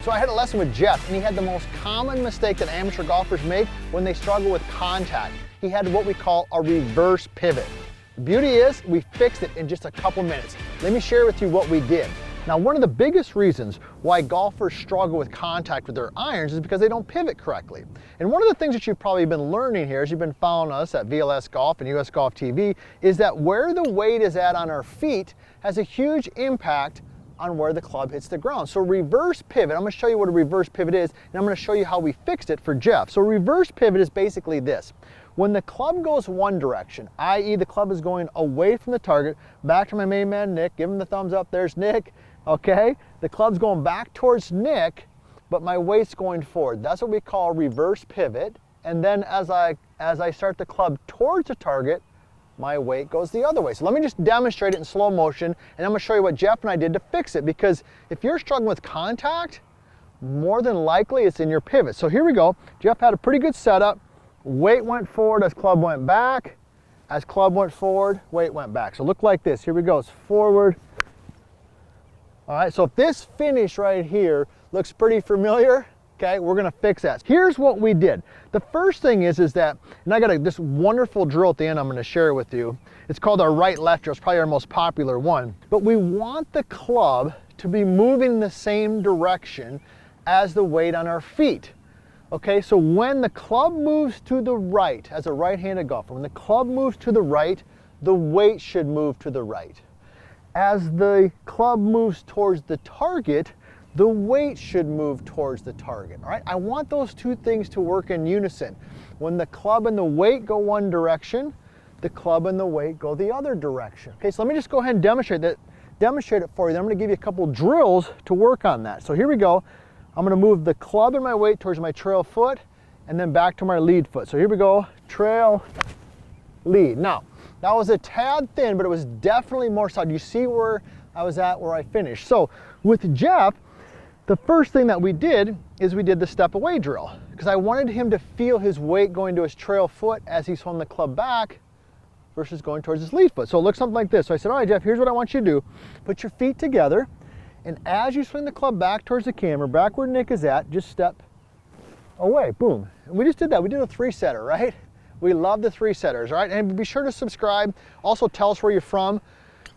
So I had a lesson with Jeff, and he had the most common mistake that amateur golfers make when they struggle with contact. He had what we call a reverse pivot. The beauty is, we fixed it in just a couple minutes. Let me share with you what we did. Now, one of the biggest reasons why golfers struggle with contact with their irons is because they don't pivot correctly. And one of the things that you've probably been learning here as you've been following us at VLS Golf and US Golf TV is that where the weight is at on our feet has a huge impact on where the club hits the ground. So reverse pivot, I'm gonna show you what a reverse pivot is, and I'm gonna show you how we fixed it for Jeff. So reverse pivot is basically this. When the club goes one direction, i.e. the club is going away from the target, back to my main man, Nick, give him the thumbs up, there's Nick, okay? The club's going back towards Nick, but my weight's going forward. That's what we call reverse pivot. And then as I start the club towards the target, my weight goes the other way. So let me just demonstrate it in slow motion, and I'm gonna show you what Jeff and I did to fix it, because if you're struggling with contact, more than likely it's in your pivot. So here we go. Jeff had a pretty good setup. Weight went forward as club went back. As club went forward, weight went back. So look like this. Here we go. It's forward. All right, so if this finish right here looks pretty familiar, okay, we're gonna fix that. Here's what we did. The first thing is that, and I got this wonderful drill at the end I'm gonna share with you. It's called our right-left drill. It's probably our most popular one. But we want the club to be moving in the same direction as the weight on our feet. Okay, so when the club moves to the right, as a right-handed golfer, when the club moves to the right, the weight should move to the right. As the club moves towards the target, the weight should move towards the target, all right? I want those two things to work in unison. When the club and the weight go one direction, the club and the weight go the other direction. Okay, so let me just go ahead and demonstrate it for you. Then I'm gonna give you a couple drills to work on that. So here we go. I'm gonna move the club and my weight towards my trail foot and then back to my lead foot. So here we go, trail, lead. Now, that was a tad thin, but it was definitely more solid. You see where I was at, where I finished. So with Jeff, the first thing that we did is we did the step away drill, because I wanted him to feel his weight going to his trail foot as he swung the club back versus going towards his lead foot. So it looks something like this. So I said, all right, Jeff, here's what I want you to do. Put your feet together, and as you swing the club back towards the camera, back where Nick is at, just step away, boom. And we just did that. We did a three-setter, right? We love the three-setters, all right? And be sure to subscribe. Also tell us where you're from.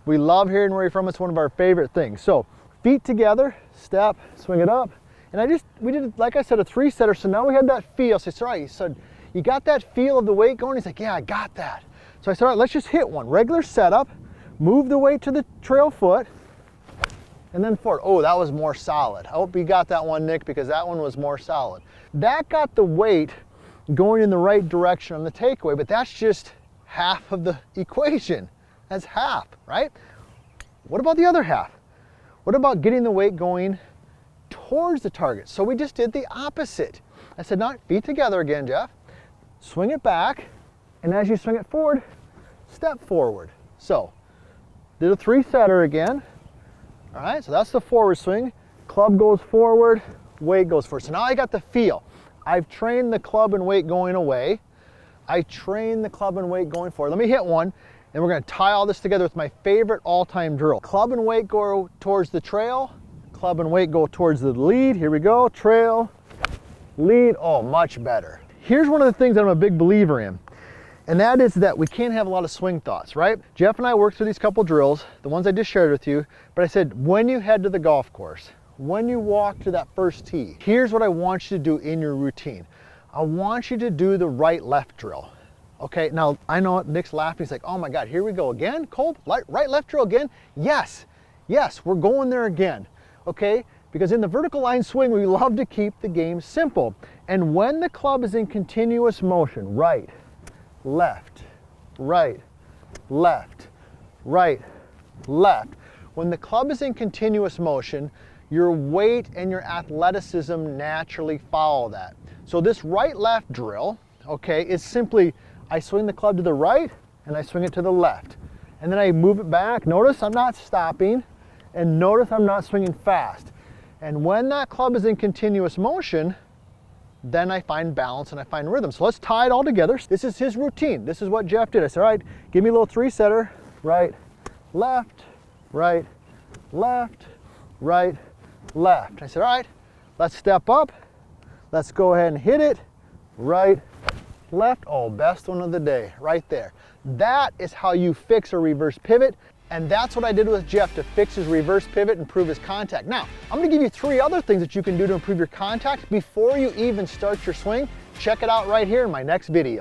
We love hearing where you're from. It's one of our favorite things. So feet together, step, swing it up. And we did, like I said, a three-setter. So now we had that feel. So I said, all right, he said, you got that feel of the weight going? He's like, yeah, I got that. So I said, all right, let's just hit one. Regular setup, move the weight to the trail foot, and then forward. Oh, that was more solid. I hope you got that one, Nick, because that one was more solid. That got the weight going in the right direction on the takeaway, but that's just half of the equation. That's half, right? What about the other half? What about getting the weight going towards the target? So we just did the opposite. I said, not feet together again, Jeff. Swing it back, and as you swing it forward, step forward. So, did a three-setter again. All right, so that's the forward swing. Club goes forward, weight goes forward. So now I got the feel. I've trained the club and weight going away. I trained the club and weight going forward. Let me hit one, and we're gonna tie all this together with my favorite all-time drill. Club and weight go towards the trail. Club and weight go towards the lead. Here we go, trail, lead. Oh, much better. Here's one of the things that I'm a big believer in, and that is that we can't have a lot of swing thoughts, right? Jeff and I worked through these couple drills, the ones I just shared with you, but I said, when you head to the golf course, when you walk to that first tee, here's what I want you to do in your routine. I want you to do the right-left drill. Okay, now I know Nick's laughing. He's like, oh my God, here we go again, Kolb? Right-left drill again? Yes, we're going there again, okay? Because in the vertical line swing, we love to keep the game simple. And when the club is in continuous motion, right, left, right, left, right, left. When the club is in continuous motion, your weight and your athleticism naturally follow that. So this right-left drill, okay, is simply, I swing the club to the right and I swing it to the left. And then I move it back. Notice I'm not stopping, and notice I'm not swinging fast. And when that club is in continuous motion, then I find balance and I find rhythm. So let's tie it all together. This is his routine. This is what Jeff did. I said, all right, give me a little three-setter. Right, left, right, left, right, left. I said, all right, Let's step up. Let's go ahead and hit it. Right, left. Oh, best one of the day, right there. That is how you fix a reverse pivot. And that's what I did with Jeff to fix his reverse pivot and improve his contact. Now, I'm gonna give you 3 other things that you can do to improve your contact before you even start your swing. Check it out right here in my next video.